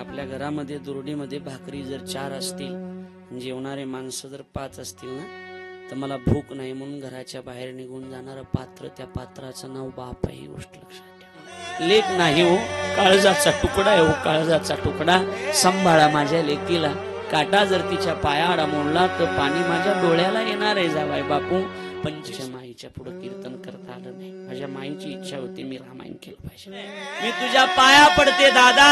आपल्या घरामध्ये दुरडीमध्ये भाकरी जर 4 असतील, जेवणारे माणसं जर 5 असतील ना, तर मला भूक नाही म्हणून घराच्या बाहेर निघून जाणारं पात्र, त्या पात्राचं नाव बाप आहे. ही गोष्ट लक्षात ठेवा. लेक नाही हो, काळजाचा तुकडा आहे हो, काळजाचा तुकडा. सांभाळा माझ्या लेकीला. काटा जर तिच्या पायाआडा मोडला तर पाणी माझ्या डोळ्याला येणार आहे. जावाय बापू, पंचच्या माईच्या पुढे कीर्तन करता आलं नाही. माझ्या माईची इच्छा होती मी रामायण केलं पाहिजे. मी तुझ्या पाया पडते दादा.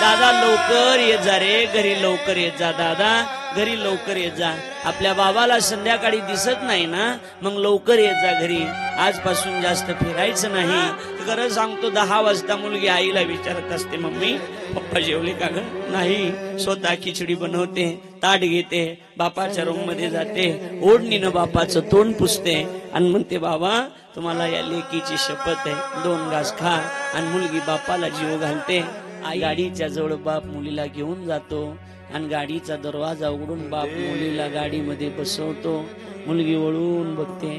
दादा लवकर ये जा रे घरी, लवकर येत जा दादा, घरी लवकर येत जा. आपल्या बाबाला संध्याकाळी दिसत नाही ना, मग लवकर येत जा घरी. आजपासून जास्त फिरायचं नाही. खरं सांगतो 10 वाजता मुलगी आईला विचारत असते, मम्मी पप्पा जेवले का ग? नाही. स्वतः खिचडी बनवते, ताट घेते, बापाच्या रूम मध्ये जाते, ओढणीनं बापाचं तोंड पुसते आणि म्हणते, बाबा तुम्हाला या लेकीची शपथ आहे, 2 घास खा. आणि मुलगी बापाला जीव घालते. आई गाडीच्या जवळ बाप मुलीला घेऊन जातो आणि गाडीचा दरवाजा उघडून बाप मुलीला गाडीमध्ये बसवतो. मुलगी वळून बघते,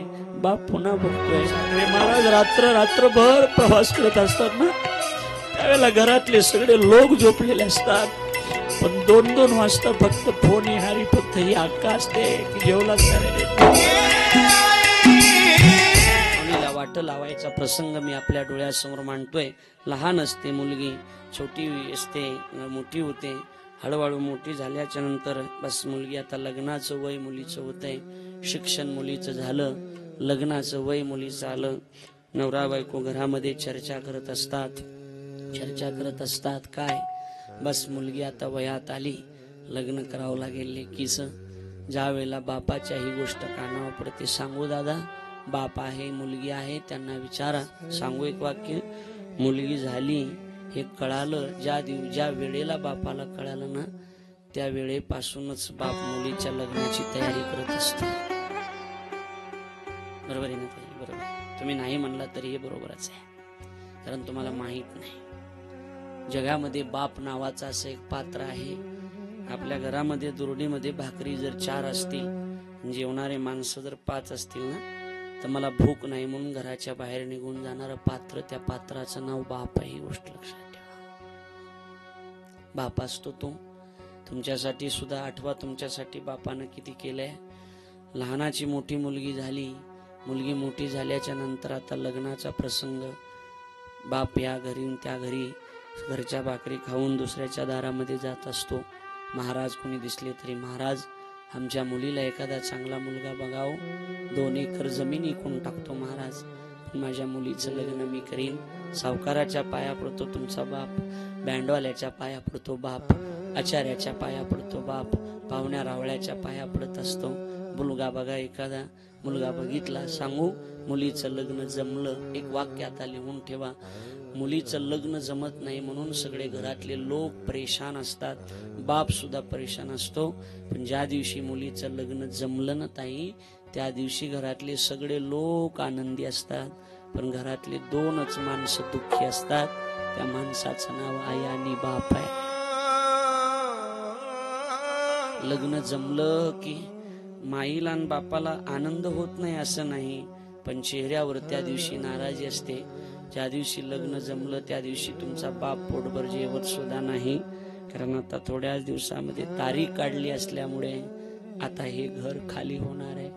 बाप पुन्हा बघतोय. महाराज रात्रभर प्रवास करत असतात ना, त्यावेळेला घरातले सगळे लोक झोपलेले असतात, पण 2-2 वाजता फक्त फोन येणारी फक्त ही अक्का असते की जेवलाच मुलीला वाट लावायचा प्रसंग मी आपल्या डोळ्यासमोर मांडतोय. लहान असते मुलगी, छोटी असते, मोठी होते. हळूहळू मोठी झाल्याच्या नंतर बस मुलगी आता लग्नाचं वय मुलीचं होतंय. शिक्षण मुलीचं झालं, लग्नाचं वय मुलीचं आलं. नवरा बायको घरामध्ये चर्चा करत असतात काय, बस मुलगी आता वयात आली, लग्न करावं लागेल लेकीचं. ज्या वेळेला बापाच्या ही गोष्ट कानावर पडते, सांगू दादा बाप आहे, मुलगी आहे, त्यांना विचारा. सांगू एक वाक्य, मुलगी झाली हे कळालं ज्या वेळेला बापाला कळालं ना, त्या वेळेपासूनच बाप मुलीच्या लग्नाची तयारी करत असतो. बरोबर आहे ना ताई? बरोबर. तुम्ही नाही म्हणला तरी हे बरोबरच आहे, कारण तुम्हाला माहित नाही जगामध्ये बाप नावाचं असं एक पात्र आहे. आपल्या घरामध्ये दुरडीमध्ये भाकरी जर 4 असतील, जेवणारे माणसं जर 5 असतील ना, तर मला भूक नाही म्हणून घराच्या बाहेर निघून जाणारं पात्र, त्या पात्राचं नाव बाप आहे. ही गोष्ट लक्षात ठेवा. बाप असतो तो. तुमच्यासाठी सुद्धा आठवा, तुमच्यासाठी बापानं किती केलंय. लहानाची मोठी मुलगी झाली, मुलगी मोठी झाल्याच्या नंतर आता लग्नाचा प्रसंग. बाप या घरी त्या घरी घरच्या भाकरी खाऊन दुसऱ्याच्या दारामध्ये जात असतो. महाराज कोणी दिसले तरी, महाराज आमच्या मुलीला एखादा चांगला मुलगा बघाव, 2 एकर जमीन विकून टाकतो महाराज, माझ्या मुलीचं लग्न मी करीन. सावकाराच्या पाया पडतो तुमचा बाप, बँडवाल्याच्या पाया पडतो बाप, आचार्याच्या पाया पडतो बाप, पाहुण्या रावळ्याच्या पाया पडत असतो. मुलगा बघा, एखादा मुलगा बघितला. सांगू, मुलीचं लग्न जमलं. एक वाक्य आता लिहून ठेवा, मुलीचं लग्न जमत नाही म्हणून सगळे घरातले लोक परेशान असतात, बाप सुद्धा परेशान असतो. पण ज्या दिवशी मुलीचं लग्न जमलं ना ताई, त्या दिवशी घरातले सगळे लोक आनंदी असतात, पण घरातले 2च माणसं दुःखी असतात. त्या माणसाचं नाव आई आणि बाप आहे. लग्न जमलं की माईला आणि बापाला आनंद होत नाही असं नाही, पण चेहऱ्यावर त्या दिवशी नाराजी असते. ज्या दिवशी लग्न जमलं त्या दिवशी तुमचा बाप पोटभर जेवत सुद्धा नाही, कारण आता थोड्याच दिवसामध्ये तारीख काढली असल्यामुळे आता हे घर खाली होणार आहे.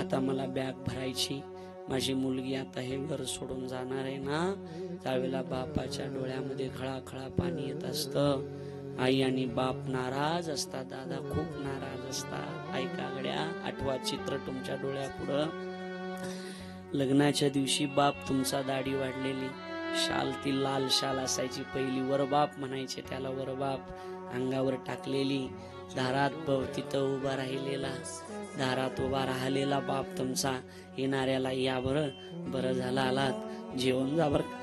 आता मला बॅग भरायची, माझी मुलगी आता हे घर सोडून जाणार आहे ना. त्यावेळेला बापाच्या डोळ्यामध्ये खळाखळा पाणी येत असतं. आई आणि बाप नाराज असतात, दादा खूप नाराज असतात. ऐका गड्या, आठवा चित्र तुमच्या डोळ्यापुढं. लग्नाच्या दिवशी बाप तुमचा दाढी वाढलेली शाल, ती लाल शाल असायची पहिली, वरबाप म्हणायचे त्याला, वरबाप अंगावर टाकलेली, दारात तिथं उभा राहिलेला, दारात उभा राहिलेला बाप तुमचा. येणाऱ्याला या बरं झालं आलात, जेवण जा बरं,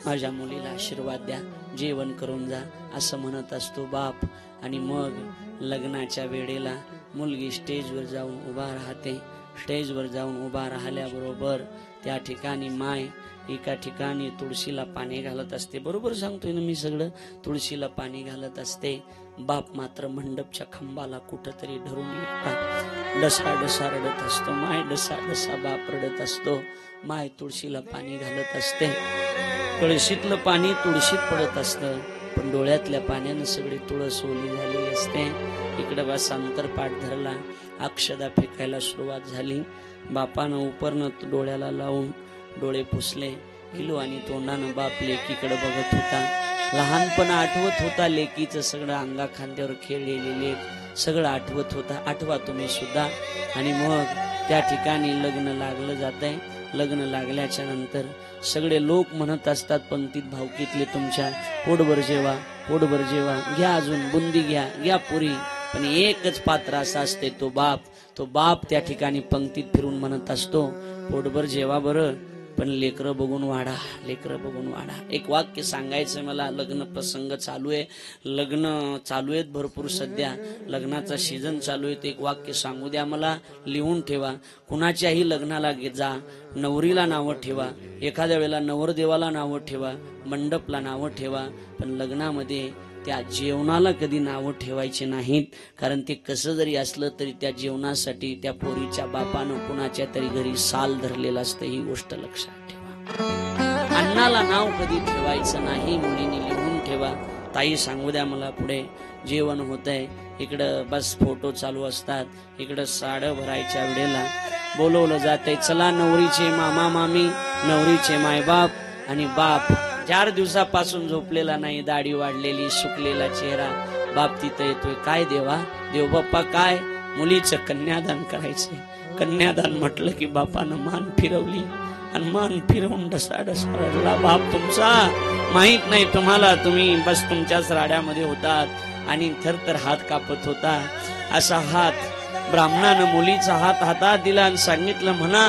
माझ्या मुलीला आशीर्वाद द्या, जेवण करून जा, असं म्हणत असतो बाप. आणि मग लग्नाच्या वेळेला मुलगी स्टेजवर जाऊन उभा राहते. स्टेजवर जाऊन उभा राहिल्याबरोबर त्या ठिकाणी माय एका ठिकाणी तुळशीला पाणी घालत असते. बरोबर सांगतोय ना मी सगळं? तुळशीला पाणी घालत असते. बाप मात्र मंडपच्या खांबाला कुठंतरी धरून डसा डसा रडत असतो. माय डसा डसा बाप रडत असतो. माय तुळशीला पाणी घालत असते. कळशीतलं पाणी तुळशीत पडत असतं. पण डोळ्यातल्या पाण्यानं सगळी तुळस ओली झालेली असते. इकडे बा सांतर पाठ धरला, अक्षदा फेकायला सुरुवात झाली. बापानं उपरनं डोळ्याला लावून डोळे पुसले. किलो आणि तोंडानं बाप लेकीकडे बघत होता. लहानपण आठवत होता, लेकीचं सगळं अंगा खांद्यावर खेळलेले सगळं आठवत होता. आठवा तुम्ही सुद्धा. आणि मग त्या ठिकाणी लग्न लागलं जात आहे. लग्न लागल्याच्या नंतर सगळे लोक म्हणत असतात पंक्तीत भावकीतले, तुमच्या पोटभर जेवा, पोटभर जेवा, घ्या अजून बुंदी घ्या, घ्या पुरी. पण एकच पात्र असा असते, तो बाप त्या ठिकाणी पंक्तीत फिरून म्हणत असतो, पोटभर जेवा बरं, पण लेकरं बघून वाढा, लेकरं बघून वाढा. एक वाक्य सांगायचं मला. लग्न प्रसंग चालू आहे, लग्न चालू आहेत भरपूर, सध्या लग्नाचा सीझन चालू आहे. एक वाक्य सांगू द्या मला, लिहून ठेवा. कुणाच्याही लग्नाला जा, नवरीला नावं ठेवा, एखाद्या वेळेला नवरदेवाला नावं ठेवा, मंडपला नावं ठेवा, पण लग्नामध्ये त्या जेवणाला कधी नावं ठेवायचे नाहीत. कारण ते कसं जरी असलं तरी त्या जेवणासाठी त्या पोरीच्या बापानं कुणाच्या तरी घरी साल धरलेलं असतं, ही गोष्ट लक्षात ठेवा. अन्नाला नाव कधी ठेवायचं नाही, मुलींनी लिहून ठेवा. ताई सांगू द्या मला, पुढे जेवण होत आहे, इकडं बस फोटो चालू असतात, इकडं साडं भरायच्या वेळेला बोलवलं जातंय, चला नवरीचे मामा मामी, नवरीचे मायबाप आणि बाप 4 दिवसापासून झोपलेला नाही, दाढी वाढलेली, सुकलेला चेहरा, बाप तिथं येतोय. काय देवा, देवबाप्पा काय, मुलीचं कन्यादान करायचे. कन्यादान म्हटलं की बापानं मान फिरवली आणि मान फिरवून ढसाढसा रडला. बाप तुमचा माहित नाही तुम्हाला, तुम्ही बस तुमच्याच राड्यामध्ये होतात आणि थरथर हात कापत होता. असा हात ब्राह्मणानं मुलीचा हात हातात दिला आणि सांगितलं, म्हणा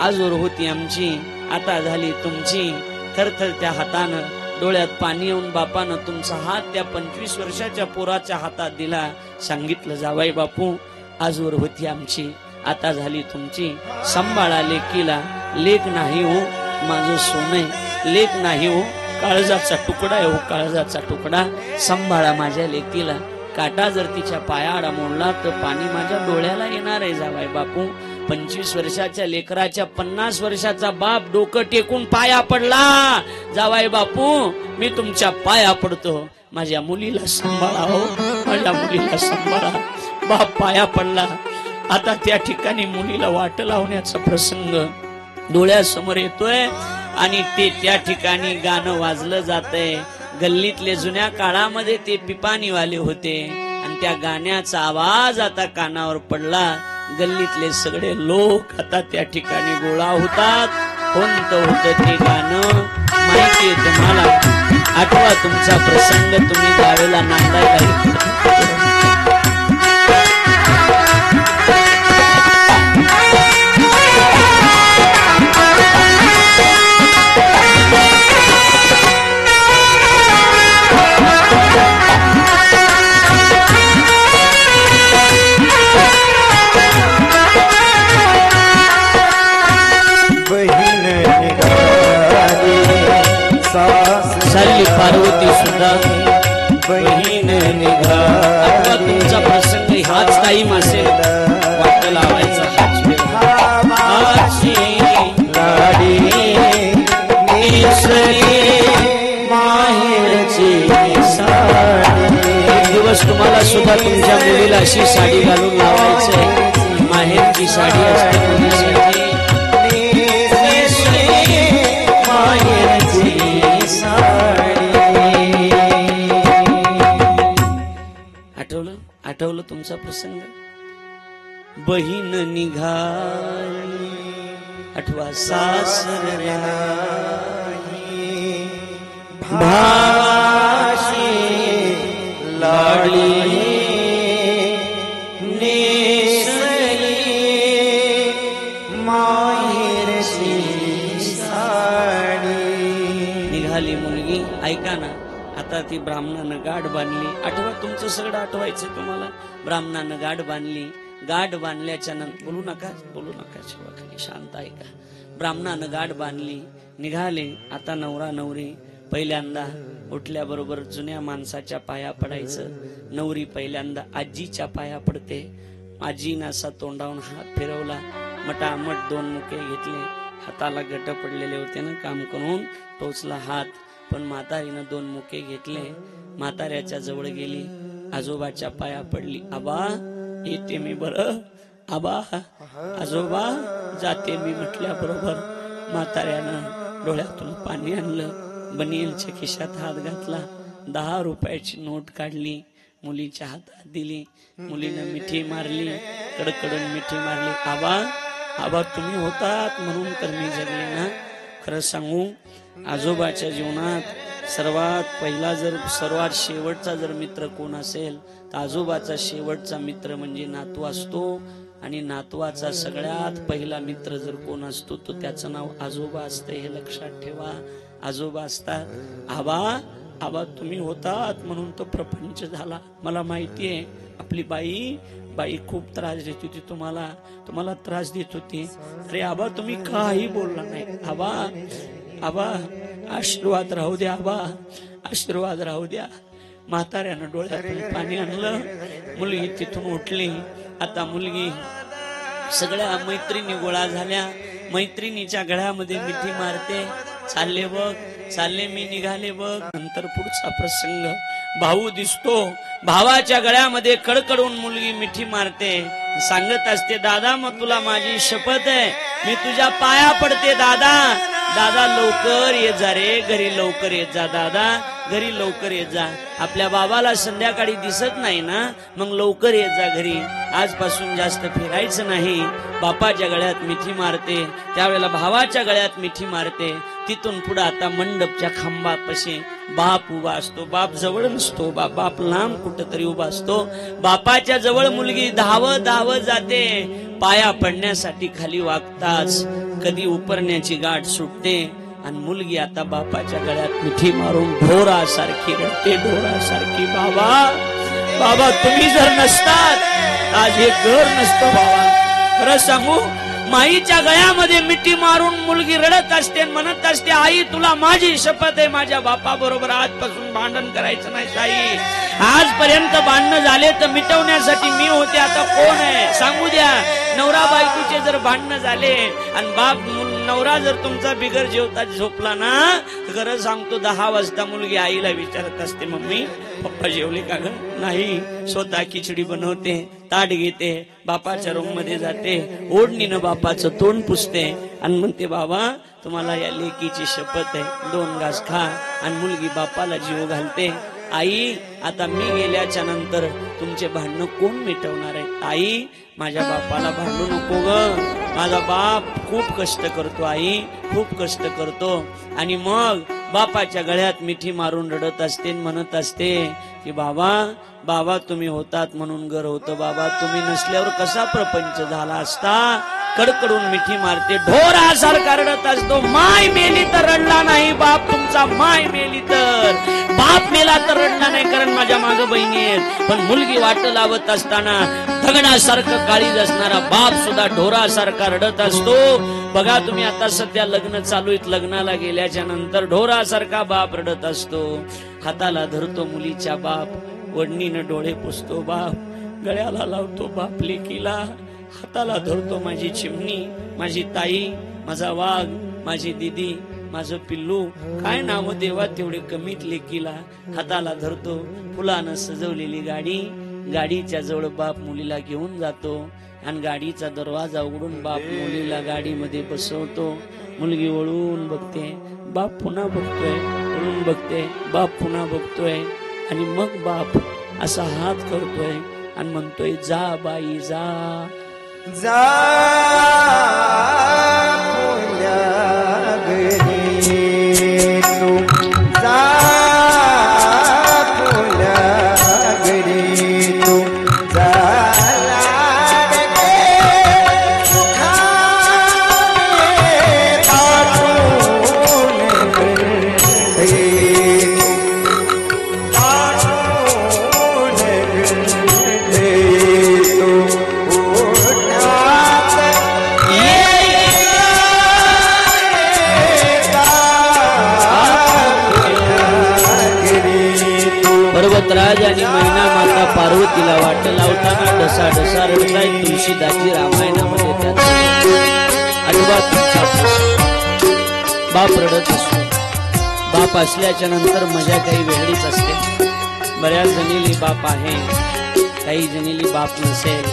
आजवर होती आमची, आता झाली तुमची. थरथर त्या हातानं डोळ्यात पाणी येऊन बापानं तुमचा हात त्या 25 वर्षाच्या पोराच्या हातात दिला. सांगितलं, जावाई बापू आजवर होती आमची, आता झाली तुमची. सांभाळा लेकीला, लेक नाही हो माझं सोनं, लेक नाही हो काळजाचा तुकडा आहे, हो काळजाचा तुकडा. सांभाळा माझ्या लेकीला, काटा जर तिच्या पायाआडा मोडला तर पाणी माझ्या डोळ्याला येणार आहे. जावाई बापू 25 वर्षाच्या लेकराच्या 50 वर्षाचा बाप डोकं टेकून पाया पडला. जावाई बापू मी तुमच्या पाया पडतो, माझ्या मुलीला सांभाळा, हो माझ्या मुलीला सांभाळा. बाप पाया पडला. आता त्या ठिकाणी मुलीला वाट लावण्याचा प्रसंग डोळ्यासमोर येतोय आणि ते त्या ठिकाणी गाणं वाजलं जातंय. गल्लीतले जुन्या काळामध्ये ते पिपाणीवाले होते आणि त्या गाण्याचा आवाज आता कानावर पडला. गल्लीतले सगळे लोक आता त्या ठिकाणी गोळा होतात. कोणतं होतं ते गाणं माहितीये तुम्हाला? आठवा तुमचा प्रसंग, तुम्ही त्यावेळेला नांदायला चालली पार्वती सुद्धा बहीण निघा. आता तुमचा प्रसंग हाच टाईम असेल, वाट लावायचा लाडी माहेरची साडी. एक दिवस तुम्हाला सुद्धा तुमच्या मुलीला अशी साडी घालून लावायचंय. माहेरची साडी असते मुलीसाठी. आठवलं तुमचा प्रसंग? बहीण निघाली आठवा सासरला, भाशी लाडली नेसली माहेरची साडी. निघाली मुलगी. ऐका ना, आता ती ब्राह्मणानं गाठ बांधली. आठवा तुमचं सगळं आठवायचं तुम्हाला. ब्राह्मणानं गाठ बांधली. गाठ बांधल्याच्या नंतर बोलू नका शिवाखाली, शांत ऐका. ब्राह्मणानं गाठ बांधली, निघाले. आता नवरा नवरी पहिल्यांदा उठल्याबरोबर जुन्या माणसाच्या पाया पडायचं. नवरी पहिल्यांदा आजीच्या पाया पडते. आजीनं असा तोंडावून हात फिरवला, मटामट 2 मुके घेतले. हाताला गट पडलेले होते ना काम करून, टोचला हात. पण म्हातारीनं 2 मुके घेतले म्हाताऱ्याच्या जवळ गेली, आजोबाच्या पाया पडली. आबा येते मी बरं, आबा आजोबा जाते मी म्हटल्याबरोबर म्हाताऱ्यानं डोळ्यातून पाणी आणलं, बनियलच्या खिशात हात घातला, 10 रुपयाची नोट काढली, मुलीच्या हातात दिली. मुलीनं मिठी मारली, कडकडून मिठी मारली. आबा आबा तुम्ही होतात म्हणून तर मी जगले ना. खरं सांगू, आजोबाच्या जीवनात सर्वात पहिला जर सर्वात शेवटचा जर मित्र कोण असेल तर आजोबाचा शेवटचा मित्र म्हणजे नातू असतो. आणि नातवाचा सगळ्यात पहिला मित्र जर कोण असतो तो त्याचं नाव आजोबा असते. हे लक्षात ठेवा, आजोबा असतात. आबा आबा तुम्ही होतात म्हणून तो प्रपंच झाला. मला माहितीये आपली बाई खूप त्रास देत होती, तुम्हाला त्रास देत होती. अरे आबा तुम्ही काही बोलला नाही. आबा आशीर्वाद राहू द्या, आबा आशीर्वाद राहू द्या. म्हाताऱ्यानं डोळ्यातून पाणी आणलं. मुलगी तिथून उठली. आता मुलगी सगळ्या मैत्रिणी गोळा झाल्या. मैत्रिणीच्या गळ्यामध्ये मिठी मारते. चालले बघ, चालले मी निघाले बघ. नंतर पुढचा प्रसंग, भाऊ दिसतो. भावाच्या गळ्यामध्ये कडकडून मुलगी मिठी मारते. सांगत असते, दादा मग तुला माझी शपथ आहे, मी तुझ्या पाया पडते दादा. दादा लवकर येत जा रे घरी, लवकर येत जा दादा, घरी लवकर येत जा. आपल्या बाबाला संध्याकाळी दिसत नाही ना, मग लवकर येत जा घरी, आजपासून जास्त फिरायचं नाही. बापाच्या गळ्यात मिठी मारते, त्यावेळेला भावाच्या गळ्यात मिठी मारते. तिथून पुढे आता मंडपच्या खांबापाशी बाप उभा असतो. बाप जवळ नसतो, बाप लांब कुठंतरी उभा असतो. बापाच्या जवळ मुलगी धावत जाते. पाया पडण्यासाठी खाली वागताच कधी उपरण्याची गाठ सुटते आणि मुलगी आता बापाच्या गळ्यात मिठी मारून ढोरासारखी रडते, ढोरासारखी. बाबा तुम्ही जर नसतात आज हे घर नसतं बाबा. खरं सांगू, माईच्या गळ्यामध्ये मिठी मारून मुलगी रडत असते, म्हणत असते, आई तुला माझी शपथ आहे, माझ्या बापा बरोबर आजपासून भांडण करायचं नाही साई. आजपर्यंत भांडणं झाले तर मिटवण्यासाठी मी होते, आता कोण आहे सांगू द्या. नवरा बायकोचे जर भांडणं झाले आणि नवरा जर तुमचा बिगर जेवता झोपला ना, तर खरं सांगतो 10 वाजता मुलगी आईला विचारत असते, मम्मी पप्पा जेवले का ग? नाही. स्वतः खिचडी बनवते, ताट घेते, बापाच्या रूम मध्ये जाते, ओढणीनं बापाचं तोंड पुसते आणि म्हणते, बाबा तुम्हाला या लेकीची शपथ आहे, 2 घास खा. आणि मुलगी बापाला जीव घालते. आई आता मी गेल्याच्या नंतर तुमचे भांडणं कोण मिटवणार आहे? आई माझ्या बापाला भांडू नको ग, माझा बाप खूप कष्ट करतो, आई खूप कष्ट करतो. आणि मग बापाच्या गळ्यात मिठी मारून रडत असते, म्हणत असते की बाबा तुम्ही होतात म्हणून घर होतं, बाबा तुम्ही नसल्यावर कसा प्रपंच झाला असता. कडकडून मिठी मारते, ढोरासारखा रडत असतो. माय मेली तर रडला नाही बाप तुमचा, माय मेली तर. बाप मेला तर रडला नाही, कारण माझ्या मागं बहिणी आहेत. पण मुलगी वाट लावत असताना दगडासारखं काळीज असणारा बाप सुद्धा ढोरासारखा रडत असतो. बघा तुम्ही आता सध्या लग्न चालू आहेत, लग्नाला गेल्याच्या नंतर ढोरासारखा बाप रडत असतो. हाताला धरतो मुलीच्या बाप, वडणीनं डोळे पुसतो बाप, गळ्याला लावतो बाप लेकीला, हाताला धरतो माझी चिमणी, माझी ताई, माझा वाघ, माझी दीदी, माझं पिल्लू. काय नाव देवा तेवढे कमीत लेकीला हाताला धरतो. फुलानं सजवलेली गाडी, गाडीच्या जवळ बाप मुलीला घेऊन जातो आणि गाडीचा दरवाजा उघडून बाप मुलीला गाडीमध्ये बसवतो. मुलगी वळून बघते, बाप पुन्हा बघतोय, वळून बघते, बाप पुन्हा बघतोय. आणि मग बाप असा हात करतोय आणि म्हणतोय, जा बाई जा, जा घरी तू, जा घरी तू, पर्वतराज आणि मैना माता पार्वतीला वाट लावताना ढसा ढसा रडताय. तुळशीदासजी रामायणामध्ये त्याचा बाप रडत असतो. बाप असल्याच्या नंतर मजा काही वेगळीच असते. बऱ्याच जणीली बाप आहे, काही जणीली बाप नसेल.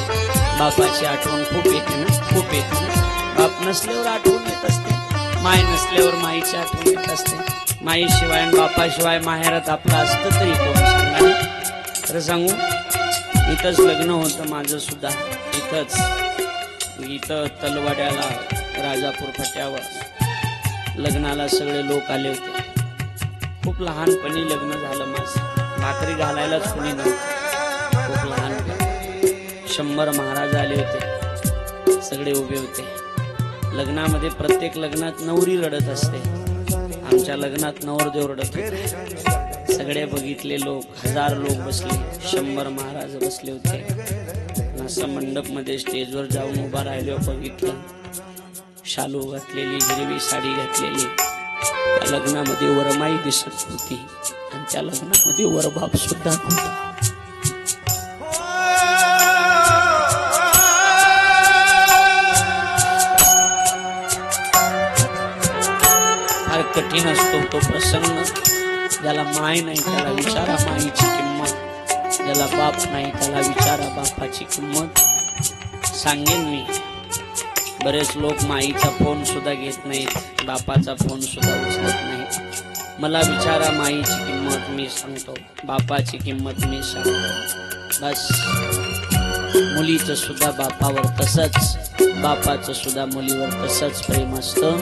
बापाची आठवण खूप येते ना, खूप येते ना. बाप नसल्यावर आठवण येत असते, माय नसल्यावर माईची आठवण येत असते. माईशिवाय आणि बापाशिवाय माहेरात आपलं असतं तरी कोण सांगा. खरं सांगू, इथंच लग्न होतं माझं सुद्धा. इथं तलवाड्याला राजापूर फाट्यावर लग्नाला सगळे लोक आले होते. खूप लहानपणी लग्न झालं माझं. भाकरी घालायलाच कुणी नव्हतं. खूप लहानपणी 100 महाराज आले होते, सगळे उभे होते. लग्नामध्ये प्रत्येक लग्नात नवरी रडत असते. आमच्या लग्नात नवरदेव रडत होते. सगळे बघितले लोक, 1000 लोक बसले, 100 महाराज बसले होते. असं मंडप मध्ये स्टेजवर जाऊन उभा राहिलो, बघितलं. शालू घातलेली, हिरवी साडी घातलेली. त्या लग्नामध्ये वरमाई दिसत होती आणि त्या लग्नामध्ये वरबाप सुद्धा होता. फार कठीण असतो तो प्रसंग. ज्याला माय नाही त्याला विचारा माईची किंमत, ज्याला बाप नाही त्याला विचारा बापाची किंमत. सांगेन मी, बरेच लोक माईचा फोन सुद्धा घेत नाहीत, बापाचा फोन सुद्धा उचलत नाहीत. मला विचारा माईची किंमत, मी सांगतो. बापाची किंमत मी सांगतो. बस. मुलीचं सुद्धा बापावर तसंच, बापाचं सुद्धा मुलीवर तसंच प्रेम असतं.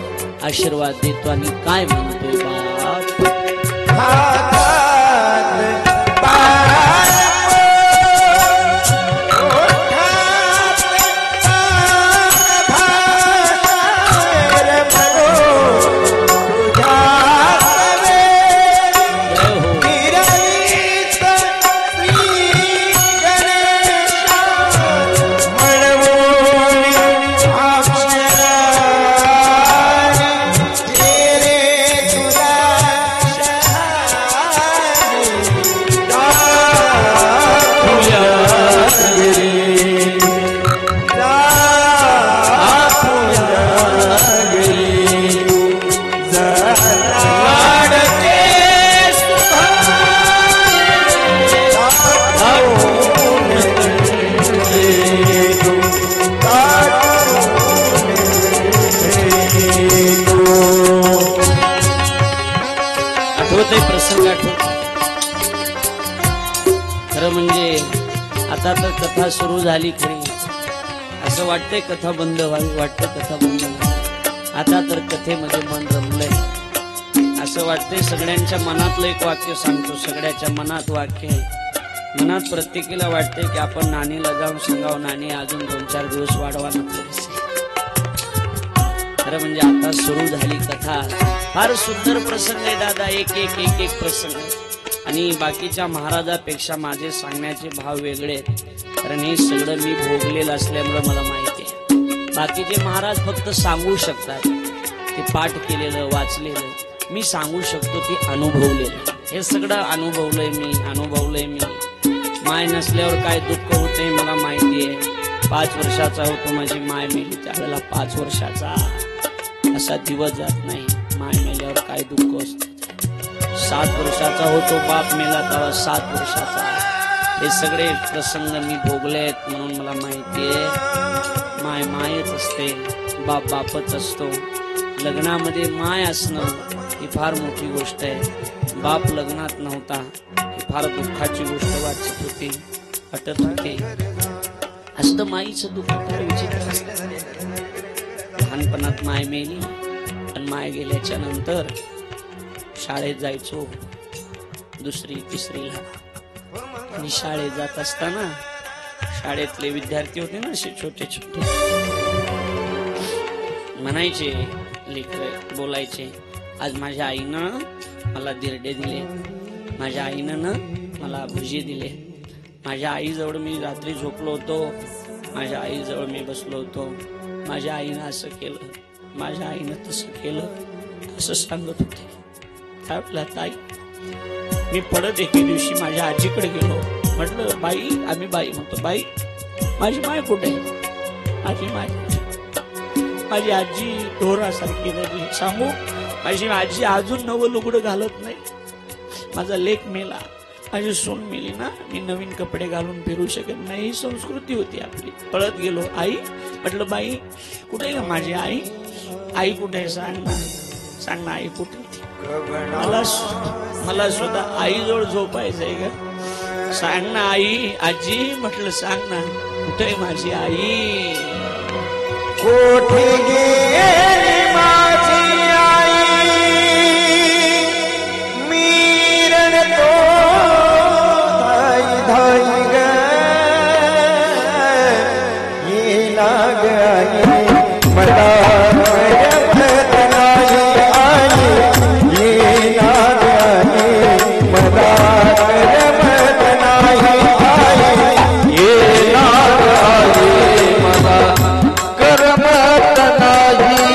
आशीर्वाद देतो आणि काय म्हणतोय बाप. प्रसंग आठवत. खरं म्हणजे आता तर कथा सुरू झाली खरी. असं वाटतंय कथा बंद व्हावी, वाटतं कथा बंद व्हावी. आता तर कथेमध्ये मन रमलंय. असं वाटतंय सगळ्यांच्या मनातलं एक वाक्य सांगतो. सगळ्याच्या मनात वाक्य आहे. मनात प्रत्येकीला वाटतंय की आपण नानीला जाऊन सांगावं, नानी अजून 2-4 दिवस वाढवा नको. खरं म्हणजे आता सुरू झाली कथा. फार सुंदर प्रसंग आहे दादा, एक प्रसंग. आणि बाकीच्या महाराजापेक्षा माझे सांगण्याचे भाव वेगळे आहेत. कारण हे सगळं मी भोगलेलं असल्यामुळे मला माहिती आहे. बाकीचे महाराज फक्त सांगू शकतात, ते पाठ केलेलं, वाचलेलं. मी सांगू शकतो ते अनुभवलेलं. हे सगळं अनुभवलंय मी. माय नसल्यावर काय दुःख होते मला माहिती आहे. 5 वर्षाचा होतो, माझी माय मेली त्यावेळेला 5 वर्षाचा. असा दिवस जात नाही. माय मेल्यावर काय दुःख असतं. 7 वर्षाचा होतो, बाप मेला तेव्हा 7 वर्षाचा. हे सगळे प्रसंग मी भोगले आहेत म्हणून मला माहिती आहे. माय मायच असते, बाप बापच असतो. लग्नामध्ये माय असणं ही फार मोठी गोष्ट आहे. बाप लग्नात नव्हता ही फार दुःखाची गोष्ट वाटत होती. असं माईचं दुःख फार विचित्र असतं. लहानपणात माय मेली आणि माय गेल्याच्या नंतर शाळेत जायचो 2री 3रीला. आणि शाळेत जात असताना शाळेतले विद्यार्थी होते ना, असे छोटे छोटे, म्हणायचे, लेकर बोलायचे, आज माझ्या आईनं मला दिरडे दिले, माझ्या आईनं मला भुजी दिले, माझ्या आईजवळ मी रात्री झोपलो होतो, माझ्या आईजवळ मी बसलो होतो, माझ्या आईनं असं केलं, माझ्या आईनं तसं केलं, असं सांगत होते. त्यावेळेला ताई मी पडत एके दिवशी माझ्या आजीकडे गेलो. म्हटलं बाई, आम्ही बाई म्हणतो, बाई माझी माय कुठे? माझी आजी ढोरासारखी रडली. सांगू, माझी आजी अजून नवं लुगडं घालत नाही. माझा लेक मेला, माझी सून मिली ना, मी नवीन कपडे घालून फिरू शकत नाही, ही संस्कृती होती आपली. पळत गेलो, आई म्हटलं, बाई कुठे का माझी आई? आई कुठे? सांग ना आई कुठे? मला सुद्धा आईजवळ झोपायचंय का? सांग ना आई. आजी म्हटलं, सांग ना कुठे माझी आई? कोठे गेली माझी आई? मी रडतो धाई धाई ग, येईना ग आई मला करमत नाही आई, येईना ग आई मला करमत नाही आई, येईना ग आई मला करमत नाही,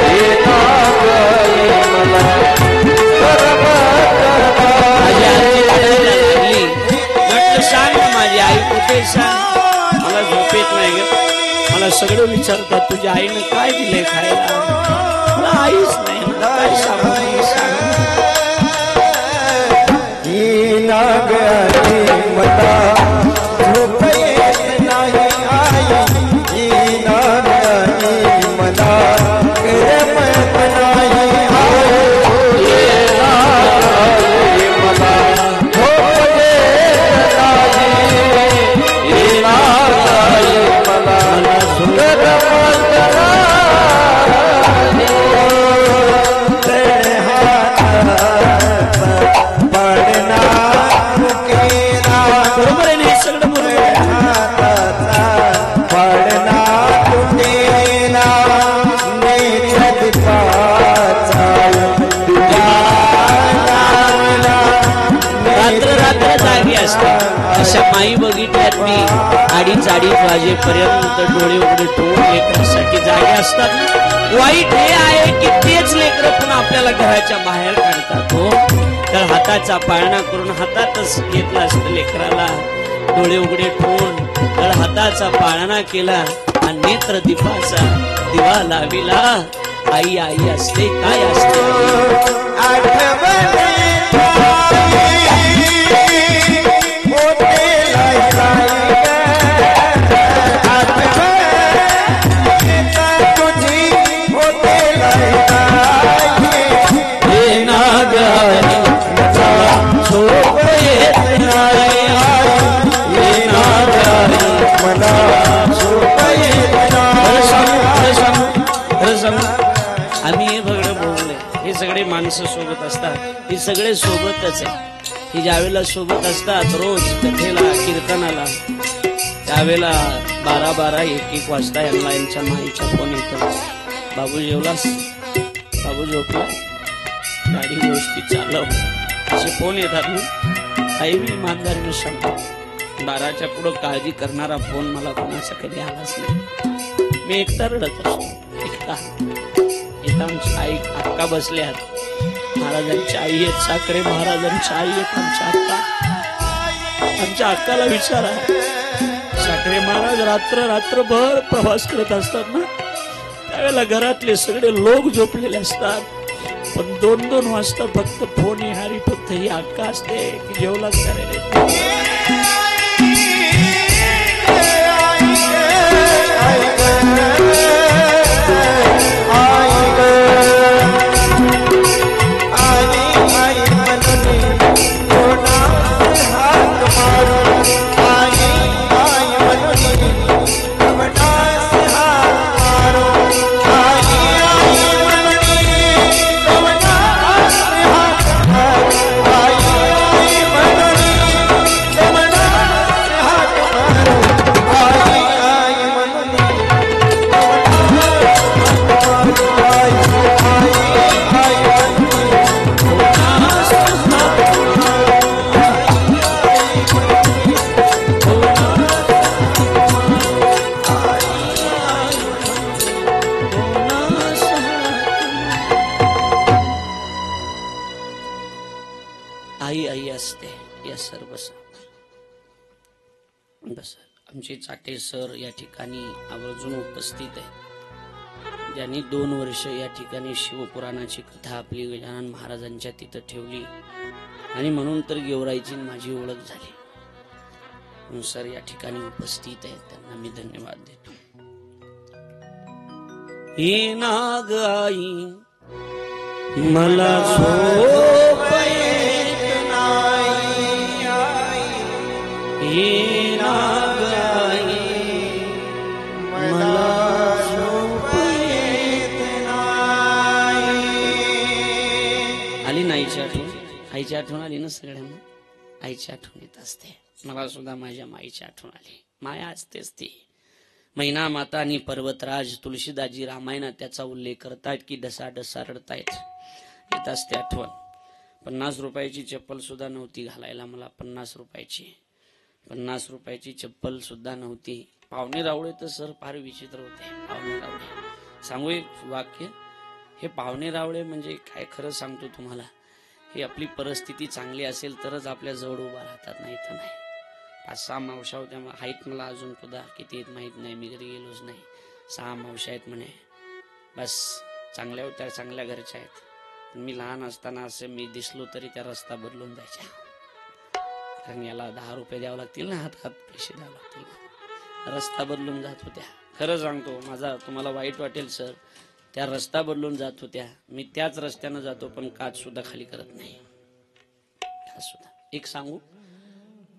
येईना ग आई मला करमत नाही. म्हटलं, सांग ना माझी आई कुठे? सांग. मला झोप येत नाही ग. मला सगळं विचारतात, तुझ्या आईनं काय दिलंय खायला? मला आईच नाही ना, काय सांगू मी? सांग. येईना ग आई मला झोप येत नाही आई, येईना ग आई मला करमत नाही आई, येईना ग आई मला झोप येत नाही, येईना ग आई मला करमत बरोबर आहे ना, हे सगळं बरोबर आहे. रात्र जागी असतात. अशा माई बघितल्यात मी, 2:30 वाजेपर्यंत डोळे उघडे ठेवून लेकरांसाठी जागे असतात ना. वाईट हे आहे की तेच लेकरं पुन्हा आपल्याला घराच्या बाहेर काढतात. हो, तर हाताचा पाळणा करून हातातच घेतला असतं लेकराला, डोळे उघडे ठेवून तर हाताचा पाळणा केला आणि नेत्र दीपाचा दिवा लाविला. आई आई असते, काय असते आम्ही हे सगळं बोलले. हे सगळे माणसं सोबत असतात, हे सगळे सोबतच आहे. हे ज्यावेळेला सोबत असतात रोज कथेला कीर्तनाला, त्यावेळेला 12-12, 1-1 वाजता यांना यांच्या माईचा फोन येतो. बाबू जेवलास? बाबू झोपला? गाडी व्यवस्थित चालव, असे फोन येतात ना. काही मी इमानदारीने सांगतो, 12च्या पुढं काळजी करणारा फोन मला कोणाचा कधी आलाच नाही. मी एकटा रडत असतो, एकटा. इथं आमची आई अक्का बसल्यात, महाराजांची आई आहेत, साखरे महाराजांची आई आहेत आमच्या अक्का. आमच्या अक्काला विचारा, साखरे महाराज रात्रभर प्रवास करत असतात ना, त्यावेळेला घरातले सगळे लोक झोपलेले असतात, पण 2-2 वाजता फक्त फोन येणारी फक्त ही अक्का असते की जेवलाच करायला. आई आई असते. यस सर, बस बस. आमचे चाटे सर या ठिकाणी आवर्जून उपस्थित आहे, ज्यांनी 2 वर्ष या ठिकाणी शिवपुराणाची कथा आपली गजानन महाराजांच्या तिथं ठेवली. आणि म्हणून तर गेवराईची माझी ओळख झाली. म्हणून सर या ठिकाणी उपस्थित आहेत, त्यांना मी धन्यवाद देतो. ही नाग आई मला झोप येत नाही, ही नाग आई मला झोप येत नाही. आली ना आईची आठवण? आईची आठवण आली ना सगळ्यांना? आईची आठवण येत असते. मला सुद्धा माझ्या माईची आठवण आली. माया असतेच ती. मैना माता आणि पर्वतराज तुळशीदासजी रामायणात त्याचा उल्लेख करतात की ढसाढसा रडतायत. येत असते आठवण. 50 रुपयाची चप्पल सुद्धा नव्हती घालायला मला. 50 रुपयाची चप्पल सुद्धा नव्हती. पाहुणे रावळे तर सर फार विचित्र होते. पाहुणे रावळे सांगू एक वाक्य, हे पाहुणे रावळे म्हणजे काय खरं सांगतो तुम्हाला, ही आपली परिस्थिती चांगली असेल तरच आपल्या जवळ उभा राहतात, नाही तर नाही. 5-6 मावशा होत्या. हाईट मला अजून सुद्धा किती आहेत माहित नाही, मी घरी गेलोच नाही. 6 मावशा आहेत म्हणे. बस चांगल्या होत्या, चांगल्या घरच्या आहेत. मी लहान असताना असं मी दिसलो तरी त्या रस्ता बदलून जायच्या. कारण याला 10 रुपये द्यावं लागतील ना, हातात पैसे द्यावं लागतील ना. रस्ता बदलून जात होत्या. खरं सांगतो, माझा तुम्हाला वाईट वाटेल सर, त्या रस्ता बदलून जात होत्या. मी त्याच रस्त्यानं जातो पण काच सुद्धा खाली करत नाही. काच सुद्धा. एक सांगू,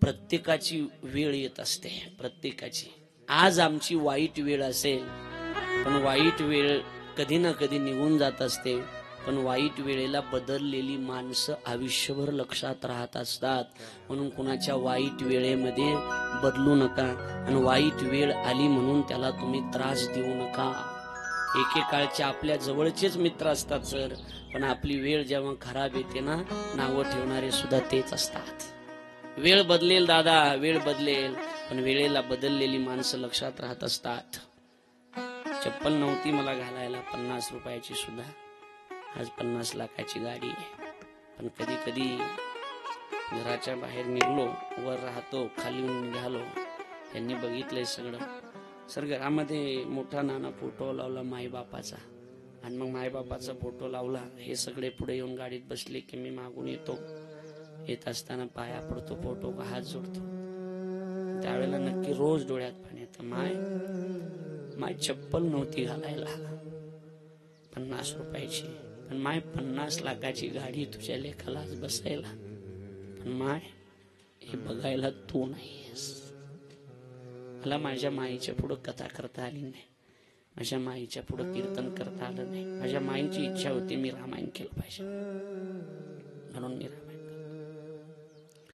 प्रत्येकाची वेळ येत असते, प्रत्येकाची. आज आमची वाईट वेळ असेल, पण वाईट वेळ कधी ना कधी निघून जात असते. पण वाईट वेळेला बदललेली माणसं आयुष्यभर लक्षात राहत असतात. म्हणून कुणाच्या वाईट वेळेमध्ये बदलू नका. आणि वाईट वेळ आली म्हणून त्याला तुम्ही त्रास देऊ नका. एकेकाळचे आपल्या जवळचेच मित्र असतात सर, पण आपली वेळ जेव्हा खराब येते ना, नावं ठेवणारे सुद्धा तेच असतात. वेळ बदलेल दादा, वेळ बदलेल, पण वेळेला बदललेली माणसं लक्षात राहत असतात. चप्पल नव्हती मला घालायला 50 रुपयाची सुद्धा. आज 50 लाखाची गाडी आहे. पण कधी कधी घराच्या बाहेर निघलो, वर राहतो, खाली निघालो, यांनी बघितलंय सगळं. सर घरामध्ये मोठा नाना फोटो लावला माईबापाचा, आणि मग माईबापाचा फोटो लावला. हे सगळे पुढे येऊन गाडीत बसले की मी मागून येतो. येत असताना पाया पडतो, फोटो का हात जोडतो. त्यावेळेला नक्की रोज डोळ्यात पाणी येतं. माय चप्पल नव्हती घालायला 50 रुपयाची, पण माय 50 लाखाची गाडी तुझ्या लेखाला आज बसायला, पण माय हे बघायला तू नाहीयेस. मला माझ्या माईच्या पुढं कथा करता आली नाही, माझ्या माईच्या पुढं कीर्तन करता आलं नाही. माझ्या माईची इच्छा होती मी रामायण केलं पाहिजे, म्हणून मी रामायण